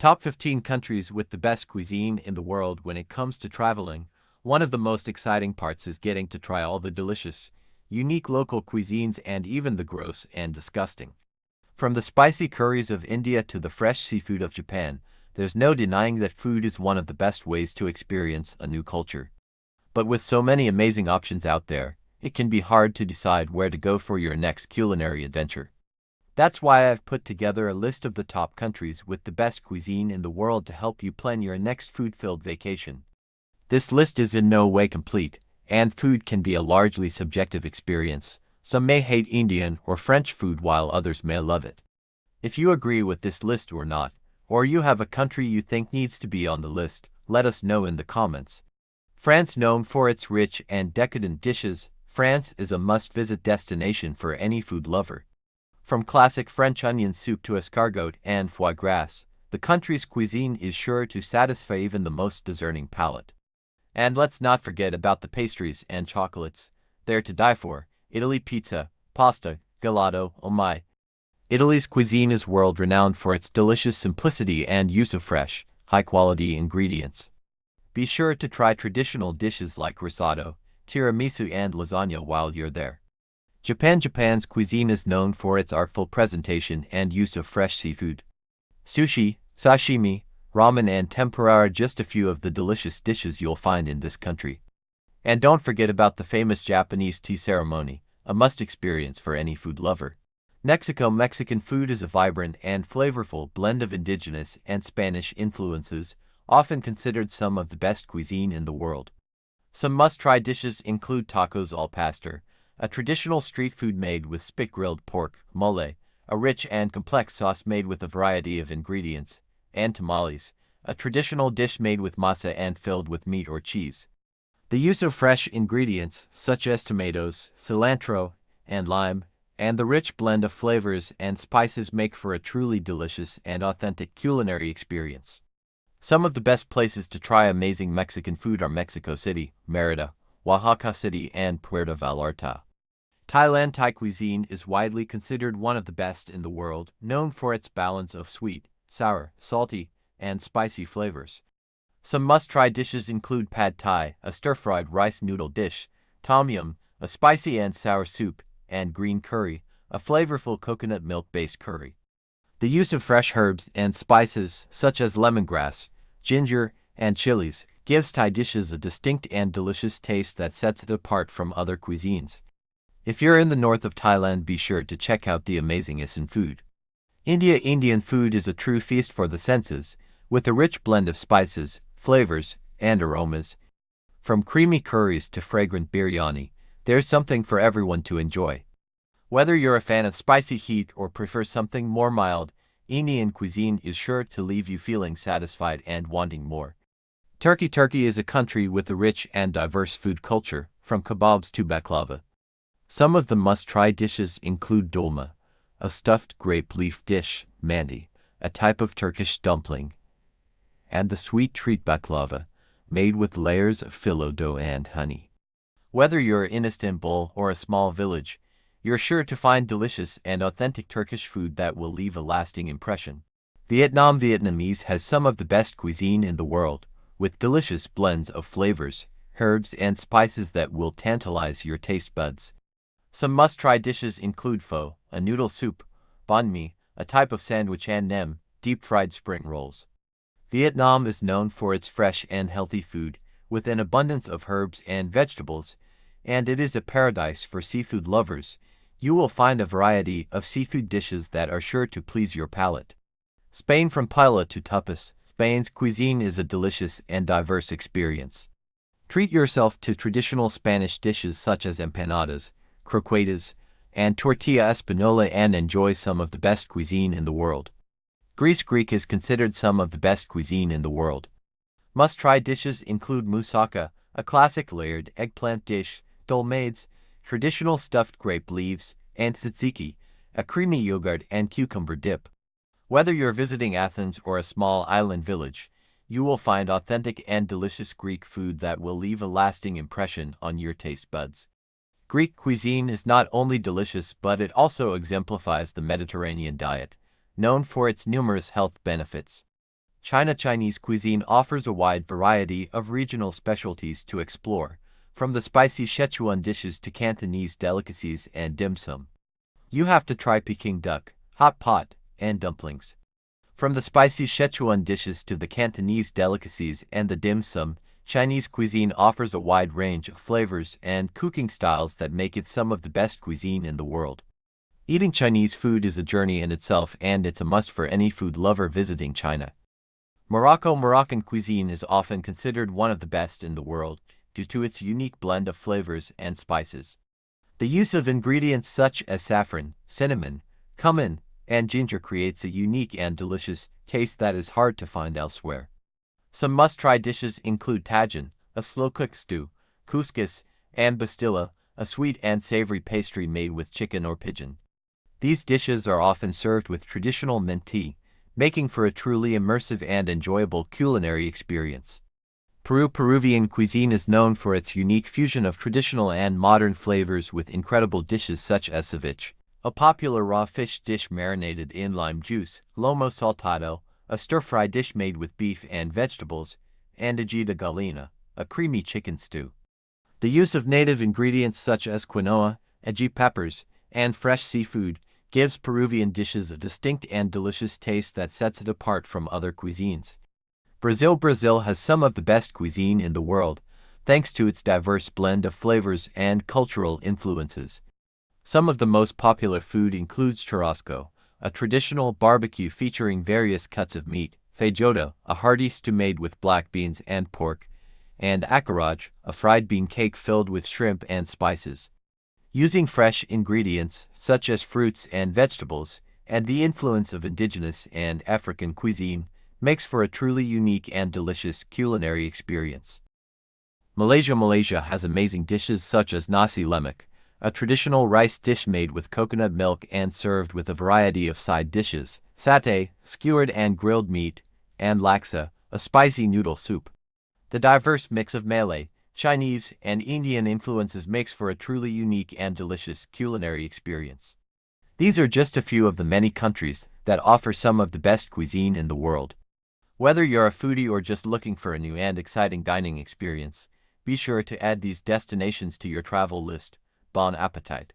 Top 15 countries with the best cuisine in the world. When it comes to traveling, one of the most exciting parts is getting to try all the delicious, unique local cuisines and even the gross and disgusting. From the spicy curries of India to the fresh seafood of Japan, there's no denying that food is one of the best ways to experience a new culture. But with so many amazing options out there, it can be hard to decide where to go for your next culinary adventure. That's why I've put together a list of the top countries with the best cuisine in the world to help you plan your next food-filled vacation. This list is in no way complete, and food can be a largely subjective experience. Some may hate Indian or French food while others may love it. If you agree with this list or not, or you have a country you think needs to be on the list, let us know in the comments. France, known for its rich and decadent dishes, France is a must-visit destination for any food lover. From classic French onion soup to escargot and foie gras, the country's cuisine is sure to satisfy even the most discerning palate. And let's not forget about the pastries and chocolates. They're to die for. Italy: pizza, pasta, gelato, oh my. Italy's cuisine is world-renowned for its delicious simplicity and use of fresh, high-quality ingredients. Be sure to try traditional dishes like risotto, tiramisu and lasagna while you're there. Japan's cuisine is known for its artful presentation and use of fresh seafood. Sushi, sashimi, ramen and tempura are just a few of the delicious dishes you'll find in this country. And don't forget about the famous Japanese tea ceremony, a must-experience for any food lover. Mexican food is a vibrant and flavorful blend of indigenous and Spanish influences, often considered some of the best cuisine in the world. Some must-try dishes include tacos al pastor, a traditional street food made with spit-grilled pork; mole, a rich and complex sauce made with a variety of ingredients; and tamales, a traditional dish made with masa and filled with meat or cheese. The use of fresh ingredients, such as tomatoes, cilantro, and lime, and the rich blend of flavors and spices make for a truly delicious and authentic culinary experience. Some of the best places to try amazing Mexican food are Mexico City, Merida, Oaxaca City, and Puerto Vallarta. Thai cuisine is widely considered one of the best in the world, known for its balance of sweet, sour, salty, and spicy flavors. Some must-try dishes include pad thai, a stir-fried rice noodle dish; tom yum, a spicy and sour soup; and green curry, a flavorful coconut milk-based curry. The use of fresh herbs and spices, such as lemongrass, ginger, and chilies, gives Thai dishes a distinct and delicious taste that sets it apart from other cuisines. If you're in the north of Thailand, be sure to check out the amazing Asian food. Indian food is a true feast for the senses, with a rich blend of spices, flavors, and aromas. From creamy curries to fragrant biryani, there's something for everyone to enjoy. Whether you're a fan of spicy heat or prefer something more mild, Indian cuisine is sure to leave you feeling satisfied and wanting more. Turkey is a country with a rich and diverse food culture, from kebabs to baklava. Some of the must-try dishes include dolma, a stuffed grape leaf dish; mandi, a type of Turkish dumpling; and the sweet treat baklava, made with layers of phyllo dough and honey. Whether you're in Istanbul or a small village, you're sure to find delicious and authentic Turkish food that will leave a lasting impression. Vietnamese has some of the best cuisine in the world, with delicious blends of flavors, herbs, and spices that will tantalize your taste buds. Some must-try dishes include pho, a noodle soup; banh mi, a type of sandwich; and nem, deep-fried spring rolls. Vietnam is known for its fresh and healthy food, with an abundance of herbs and vegetables, and it is a paradise for seafood lovers. You will find a variety of seafood dishes that are sure to please your palate. Spain, from paella to tapas, Spain's cuisine is a delicious and diverse experience. Treat yourself to traditional Spanish dishes such as empanadas, croquetas, and tortilla española and enjoy some of the best cuisine in the world. Greek is considered some of the best cuisine in the world. Must-try dishes include moussaka, a classic layered eggplant dish; dolmades, traditional stuffed grape leaves; and tzatziki, a creamy yogurt and cucumber dip. Whether you're visiting Athens or a small island village, you will find authentic and delicious Greek food that will leave a lasting impression on your taste buds. Greek cuisine is not only delicious but it also exemplifies the Mediterranean diet, known for its numerous health benefits. Chinese cuisine offers a wide variety of regional specialties to explore, from the spicy Sichuan dishes to Cantonese delicacies and dim sum. You have to try Peking duck, hot pot, and dumplings. From the spicy Sichuan dishes to the Cantonese delicacies and the dim sum, Chinese cuisine offers a wide range of flavors and cooking styles that make it some of the best cuisine in the world. Eating Chinese food is a journey in itself, and it's a must for any food lover visiting China. Moroccan cuisine is often considered one of the best in the world due to its unique blend of flavors and spices. The use of ingredients such as saffron, cinnamon, cumin, and ginger creates a unique and delicious taste that is hard to find elsewhere. Some must-try dishes include tagine, a slow-cooked stew, couscous, and pastilla, a sweet and savory pastry made with chicken or pigeon. These dishes are often served with traditional mint tea, making for a truly immersive and enjoyable culinary experience. Peruvian cuisine is known for its unique fusion of traditional and modern flavors with incredible dishes such as ceviche, a popular raw fish dish marinated in lime juice, lomo saltado, a stir-fry dish made with beef and vegetables, and ají de gallina, a creamy chicken stew. The use of native ingredients such as quinoa, ají peppers, and fresh seafood gives Peruvian dishes a distinct and delicious taste that sets it apart from other cuisines. Brazil has some of the best cuisine in the world, thanks to its diverse blend of flavors and cultural influences. Some of the most popular food includes churrasco, a traditional barbecue featuring various cuts of meat, feijoada, a hearty stew made with black beans and pork, and acaraj, a fried bean cake filled with shrimp and spices. Using fresh ingredients, such as fruits and vegetables, and the influence of indigenous and African cuisine, makes for a truly unique and delicious culinary experience. Malaysia has amazing dishes such as nasi lemak, a traditional rice dish made with coconut milk and served with a variety of side dishes, satay, skewered and grilled meat, and laksa, a spicy noodle soup. The diverse mix of Malay, Chinese, and Indian influences makes for a truly unique and delicious culinary experience. These are just a few of the many countries that offer some of the best cuisine in the world. Whether you're a foodie or just looking for a new and exciting dining experience, be sure to add these destinations to your travel list. Bon appetit!